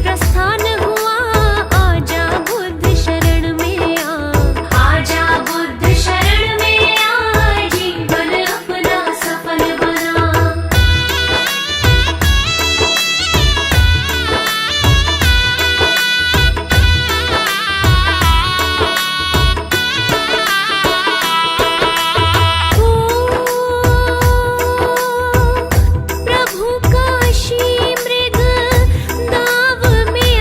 प्रस्थान हुआ, आजा बुद्ध शरण में आ, आजा बुद्ध शरण में आ, जीवन अपना सफल बना। प्रभु काशी मृग दाव में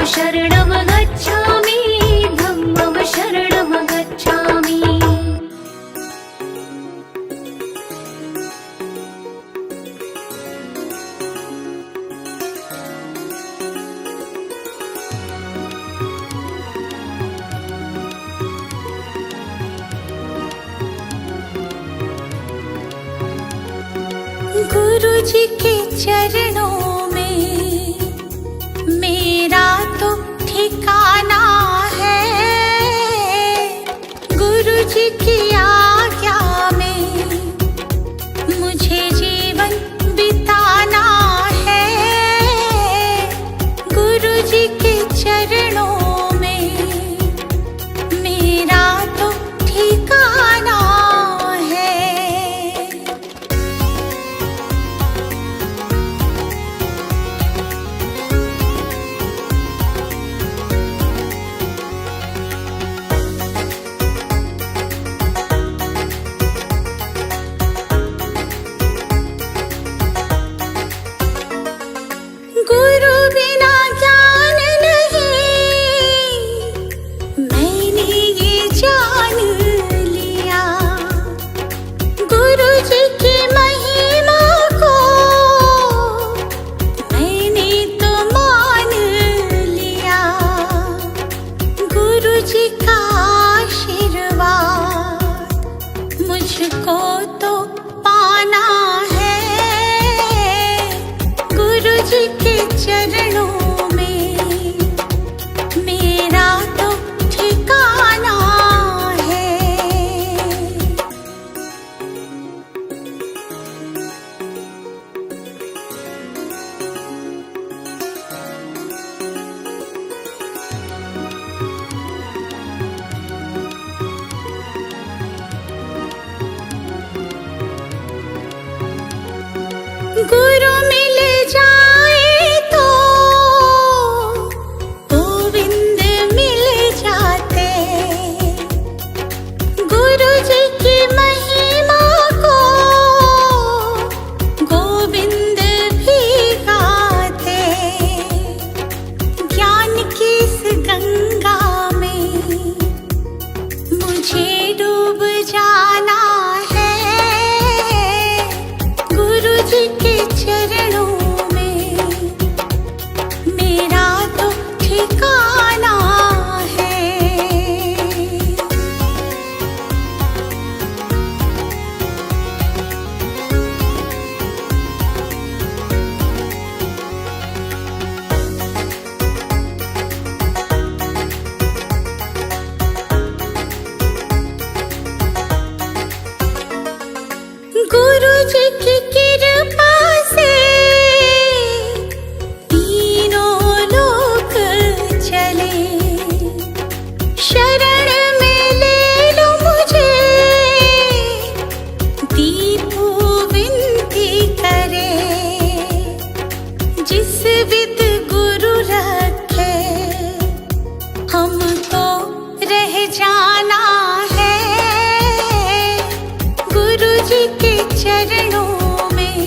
शरणं गच्छामि धम्मं शरणं गच्छामि गुरु जी के चरणों में मेरा तो ठिकाना है। गुरु जी की आज्ञा में मुझे जीवन बिताना है। गुरु जी के चरणों में मेरा तो ठिकाना है। गुरु बिना ज्ञान नहीं, मैंने ये जान लिया। गुरु जी की महिमा को मैंने तो मान लिया। गुरु जी का आशीर्वाद मुझको तो पाना है। गुरु जी के चरणों में मेरा तो ठिकाना है। गुरु मिल जाए तो गोविंद मिल जाते। गुरु जी की महिमा को गोविंद भी गाते। ज्ञान की इस गंगा में मुझे डूब जाना है। गुरु जी के चरणों में मेरा तो ठिकाना है। गुरु जी की कृपा से तीनों लोक चले। शरण में ले लो मुझे, दीपू विनती करे। जिस विद गुरु रखे हमको रह जाना है। गुरु जी के चरणों में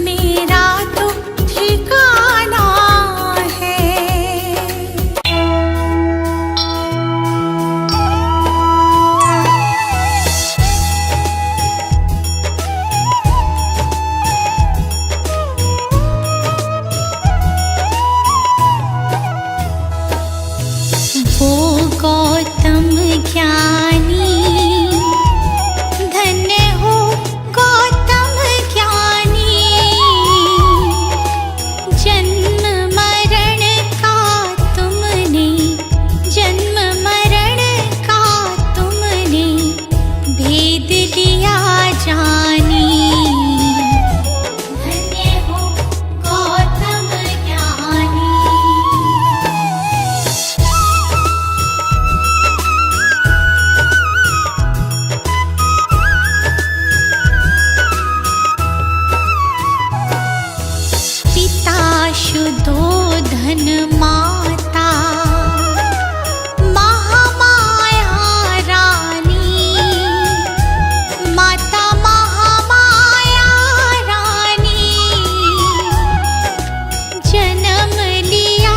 मेरा तो ठिकाना है। वो गौतम ज्ञानी, धन्य हो गौतम ज्ञानी। जन्म मरण का तुमने, जन्म मरण का तुमने भेद लिया जानी। धन्य हो गौतम ज्ञानी। शुद्धोधन माता महामाया रानी। माता महामाया रानी जन्म लिया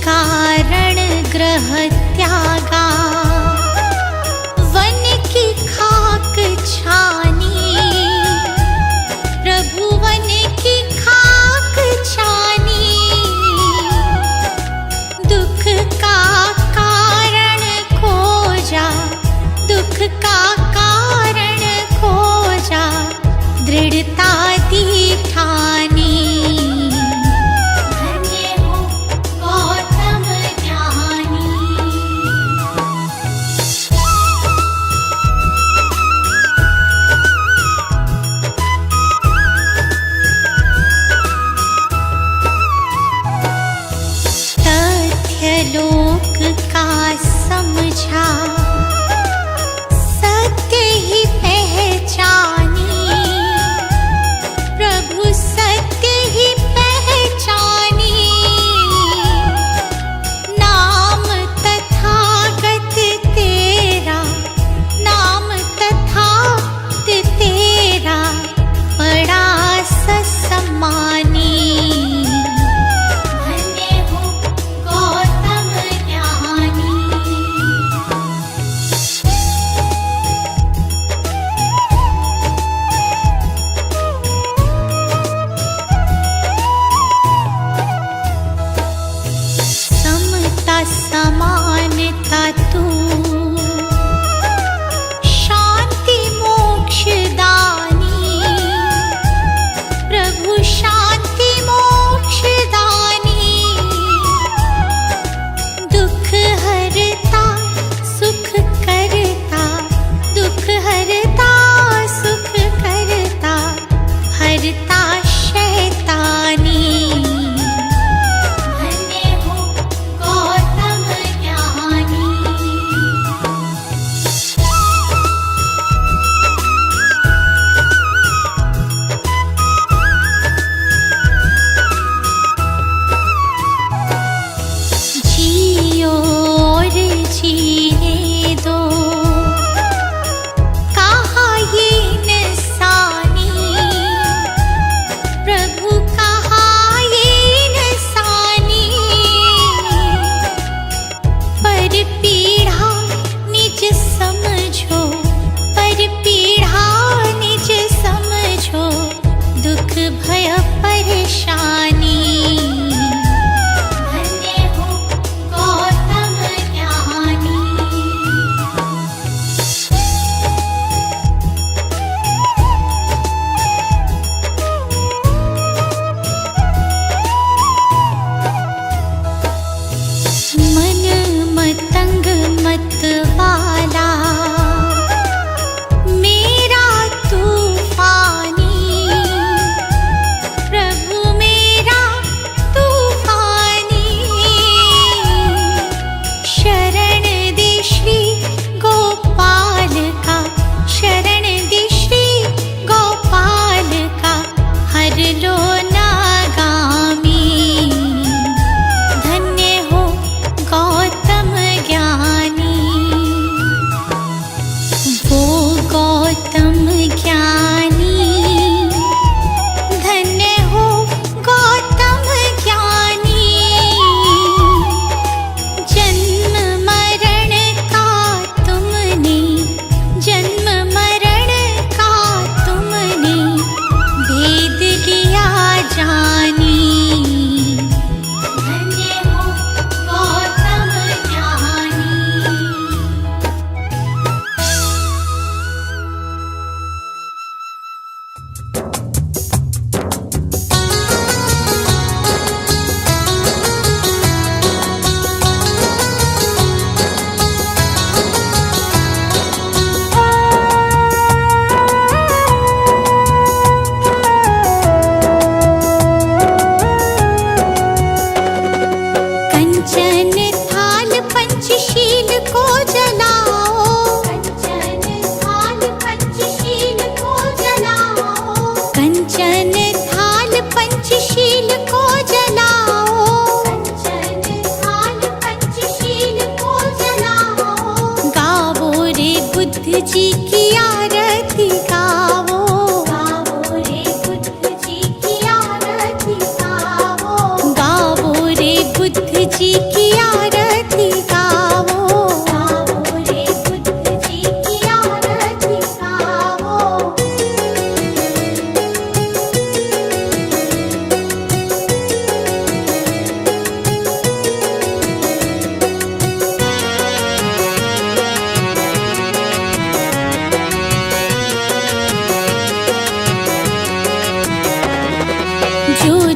कारण ग्रह त्यागा, वन की खाक छानी, प्रभु वन की खाक छानी। दुख का कारण खोजा, दुख का कारण खोजा, दृढ़ता दी ठानी। धन्य हो गौतम ज्ञानी।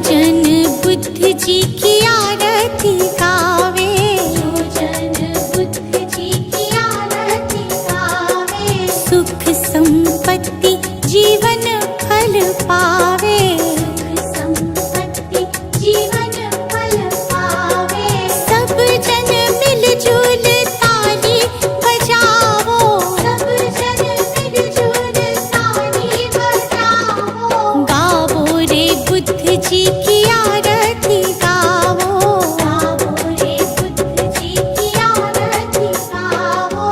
जन बुद्ध जी की आरती गावे, जो जन बुद्ध जी की आरती गावे, सुख संपत्ति जीवन फल पावे, सुख संपत्ति जीवन फल पावे। सब जन मिलजुल ताली बजावो, सब जन मिलजुल ताली बजाओ, गावो रे बुद्ध जी की आरती गावो, गावो रे बुद्ध जी की आरती गावो।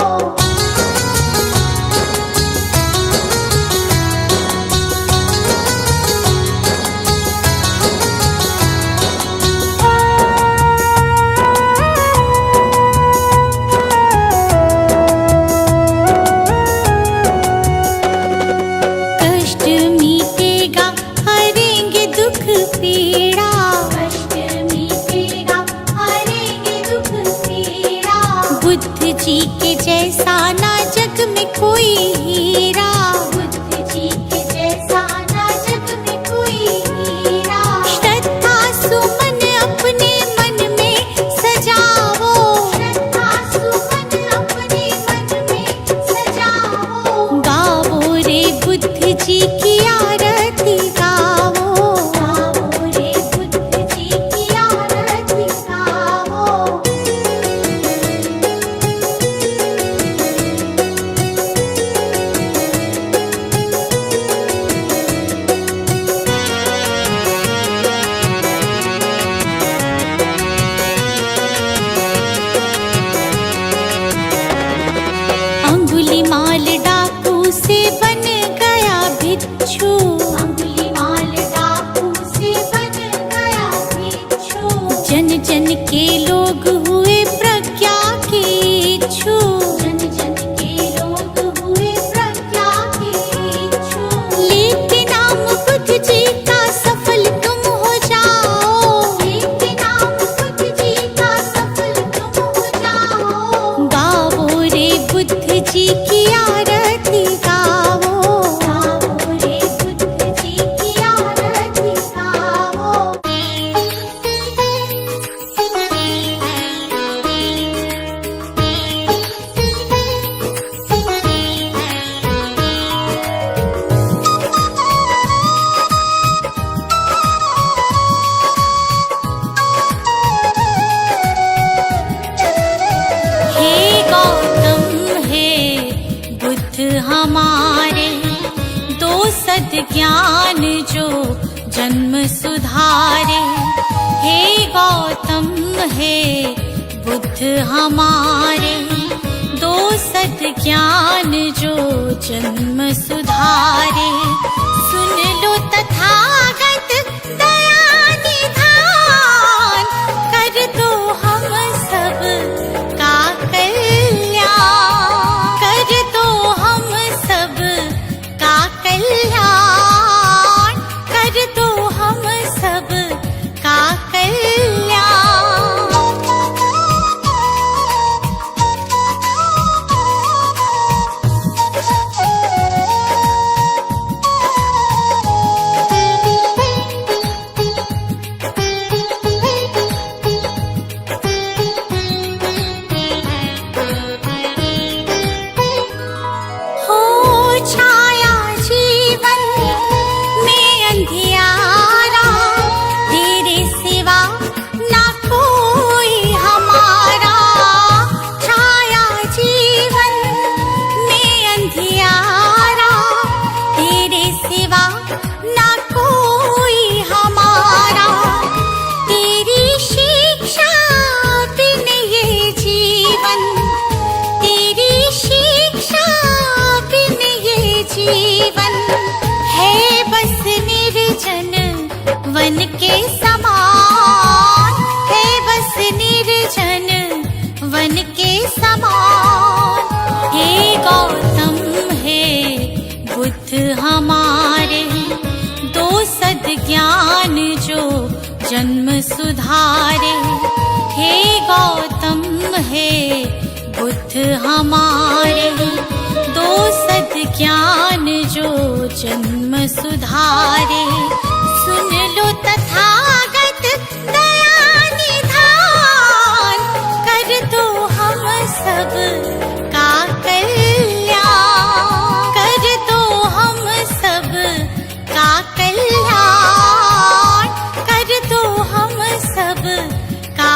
कष्ट मीटेगा हरेंगे दुख पीड़ा, कष्ट मीटेगा हरेंगे दुख पीड़ा, बुद्ध जी के जैसा ना जग में कोई हीरा, बुद्ध जी के जैसा ना जग में कोई हीरा। श्रद्धा सुमन अपने मन में सजावो, श्रद्धा सुमन अपने मन में सजाओ, गावो रे बुद्ध जी की आरती गावो, गावो रे बुद्ध जी की आरती गावो। अंगुलीमाल डाकू से बन गया भिक्षु, अंगुलीमाल डाकू से बन गया भिक्षु, जन जन के लोग हुए प्रज्ञा के इच्छु, जन जन के लोग हुए प्रज्ञा के इच्छु। लेके नाम बुद्ध जी का सफल तुम हो जाओ, लेके नाम बुद्ध जी का सफल तुम हो जाओ, गावो रे बुद्ध जी की आरती गावो, गावो रे बुद्ध जी की आरती गावो। हे गौतम हे बुद्ध हमारे, दो सद ज्ञान जो जन्म सुधारे, हे गौतम हे बुद्ध हमारे, दो सद ज्ञान जो जन्म सुधारे। सुन लो तथागत दया निधान, कर दो हम सब का कल्याण, कर दो हम सब का कल्याण, कर दो हम सब का कल्याण। वन के समान है बस निर्जन वन के समान। हे गौतम हे बुद्ध हमारे दो सद ज्ञान जो जन्म सुधारे। हे गौतम हे बुद्ध हमारे दो सद ज्ञान जो जन्म सुधारे। सुन लो लो तथागत दया निधान, कर दो हम सब का कल्याण, कर दो हम सब का कल्याण, कर दो हम सब का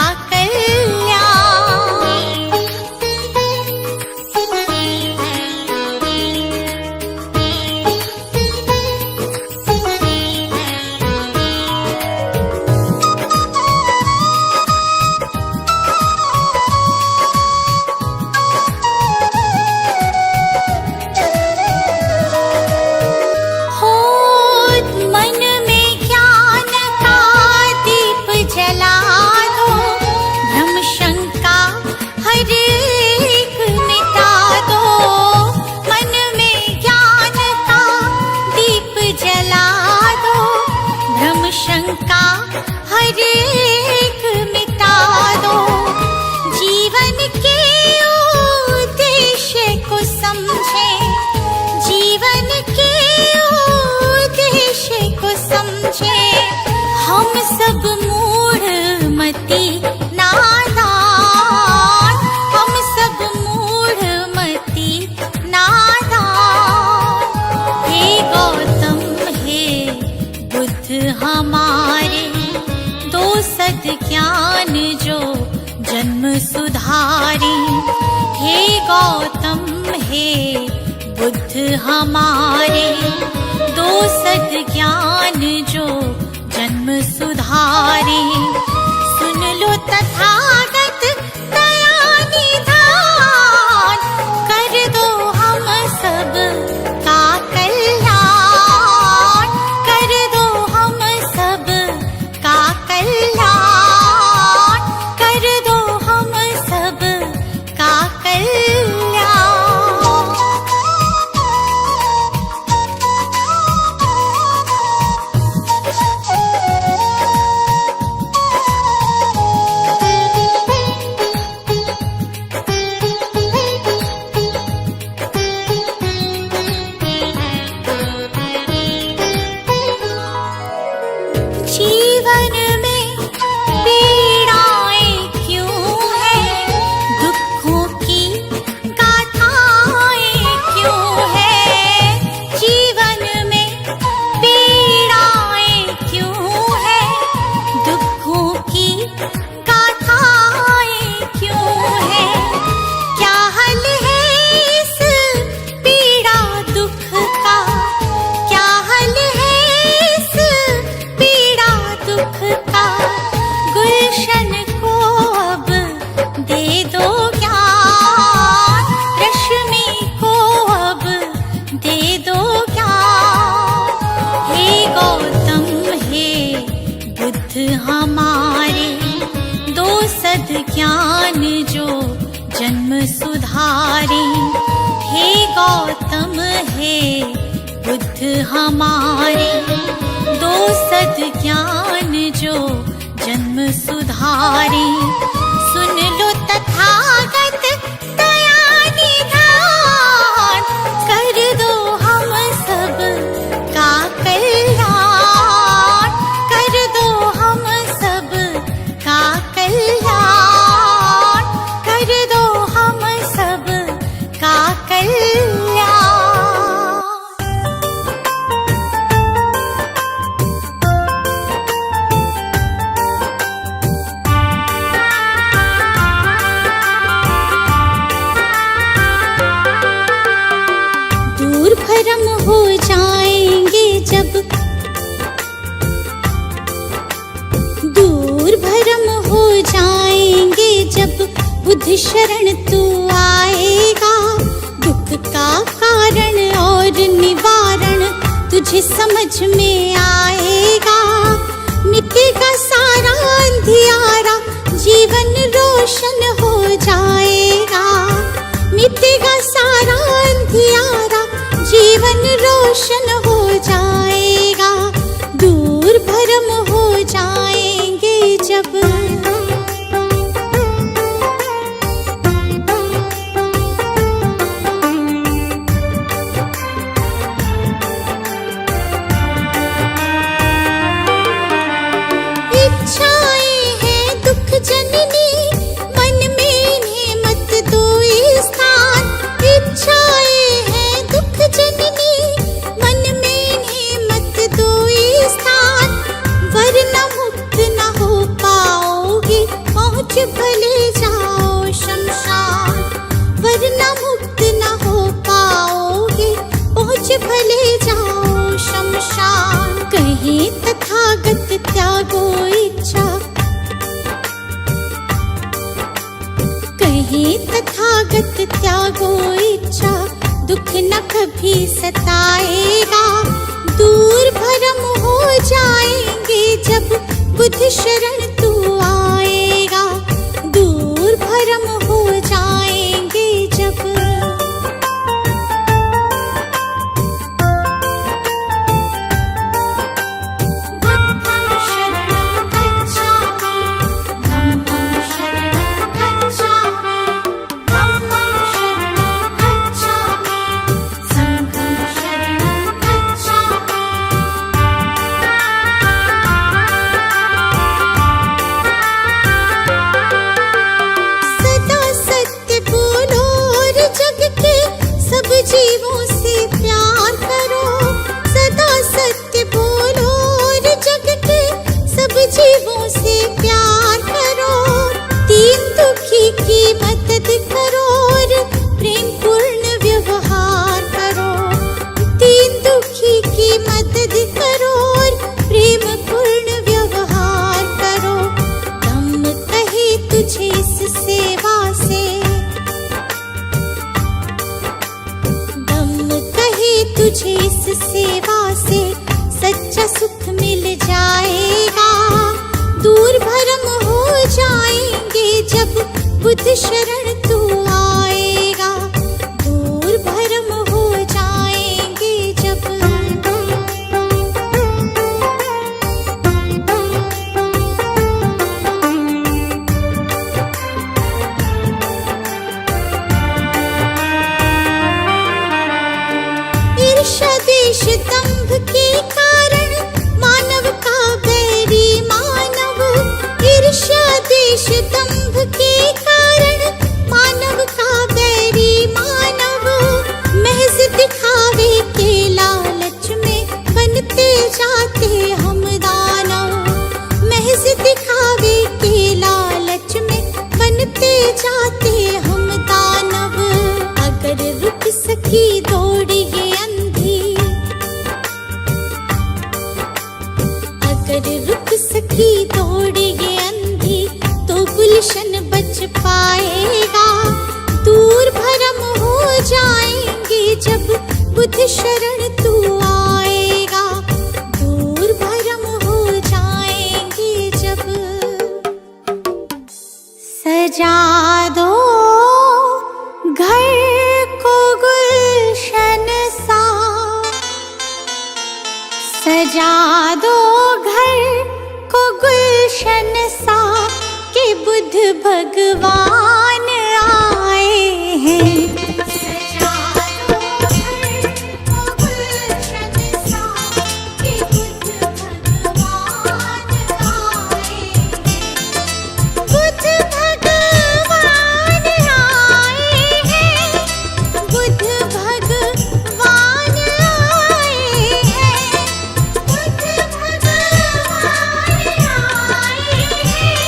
शंका हर एक मिटा दो, जीवन के उद्देश्य को समझे, जीवन के उद्देश्य को समझे। हम सब मूढ़ मति नादान, हम सब मूढ़ मति नादान। हे गौतम हे बुद्ध हमारे, दो सद्ज्ञान जो जन्म सुधारी। हे गौतम हे बुद्ध हमारे, दो सद्ज्ञान जो जन्म सुधारी। सुन लो तथागत दया निधान, कर दो हम सब का कल्याण, कर दो हम सब का कल्याण, कर दो हम सब का कल्याण। जीवन में पीड़ाएं क्यों हैं, दुखों की गाथाएं क्यों हैं। जीवन में पीड़ाएं क्यों हैं, दुखों की गाथाएं क्यों हैं। क्या हल है इस पीड़ा दुख का, क्या हल है इस पीड़ा दुख का। गुलशन को अब दे दो ज्ञान, रश्मि को अब दे दो ज्ञान। हे गौतम हे बुद्ध हमारे, दो सद्ज्ञान जो जन्म सुधारी। हे गौतम हे बुद्ध हमारे, दो सद्ज्ञान जो जन्म सुधारी। सुन लो तथागत दया निधान, कर दो हम सब का कल्याण, कर दो हम सब का कल्याण, कर दो हम सब का कल्याण। दूर भरम हो जाएंगे जब, दूर भरम हो जाएंगे जब बुद्ध शरण तू आएगा। दुख का कारण और निवारण तुझे समझ में आएगा। मिटेगा सारा अंधियारा, जीवन रोशन हो जाएगा। मिटेगा सारा अंधियारा, जीवन रोशन हो जाएगा। दूर भरम हो जाएंगे जब। इच्छाएं हैं दुख जननी, मन में इन्हें मत दो स्थान। इच्छाएं हैं दुख जननी, मन में इन्हें मत दो स्थान। वरना मुक्त न हो पाओगे, पहुँच भले जाओ शमशान। वरना मुक्त न हो पाओगे, पहुँच भले जाओ शमशान। कहीं तथागत त्यागो इच्छा, कहीं तथागत त्यागो इच्छा। दुख न कभी सताएगा, दूर भरम हो जाएंगे जब बुद्ध शरण तू आएगा। दूर भरम हो जाएंगे जब। बुद्धं शरणं गच्छामि, धम्मं शरणं गच्छामि, धम्मं शरणं गच्छामि, संघं शरणं गच्छामि। सदा सत्य बोलो और जग के सब जीवों से प्यार करो। सदा सत्य बोलो और जग के सब जीवों से प्यार करो। दीन दुखी की मदद करो और प्रेम पूर्ण व्यवहार करो। दीन दुखी की मदद करो और प्रेम पूर्ण व्यवहार करो। धम्म कहे तुझे इस सेवा से, धम्म कहे तुझे इस सेवा से सच्चा सुख मिल जाएगा। दूर भरम हो जाएंगे जब बुद्ध शरण तू आएगा। दूर भरम हो जाएंगे जब। ईर्ष्या देश दंभ के कारण मानव का बैरी मानव। ईर्ष्या देश दंभ के कारण मानव का बैरी मानव। महज दिखावे के लालच में बनते जाते हम दानव। महज दिखावे के लालच में बनते जाते हम दानव। अगर रुक सकी दौड़ ये अंधी, अगर रुक सकी दौड़ ये अंधी, तो गुलशन बच पाएगा। दूर भरम हो जाएंगे जब बुद्ध शरण तू आएगा। दूर भरम हो जाएंगे जब। सजा दो घर को गुलशन सा, सजा दो घर को गुलशन सा, कि बुद्ध भगवान आए हैं। सजा दो घर को गुलशन सा, कि बुद्ध भगवान आए हैं। बुद्ध भगवान आए हैं। बुद्ध भगवान आए हैं। बुद्ध भगवान आए हैं।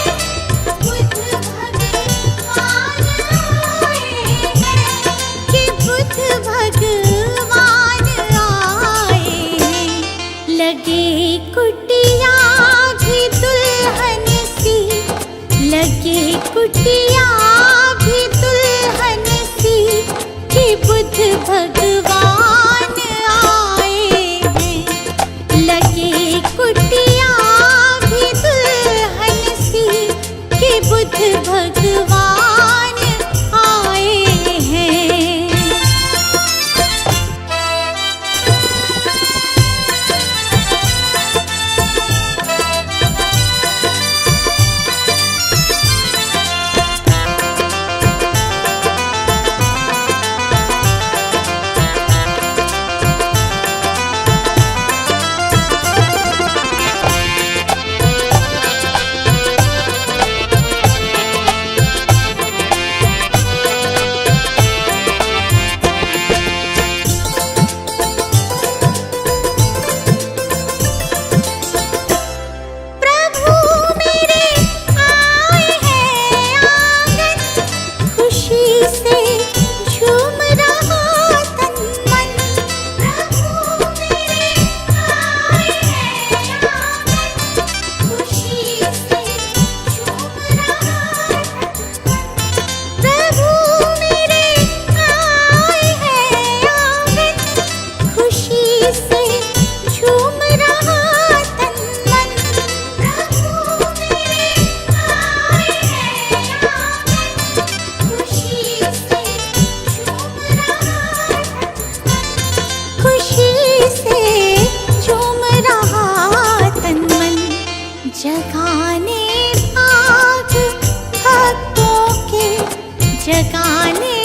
बुद्ध भगवान आए हैं। पुराने भाग भक्तों के जगाने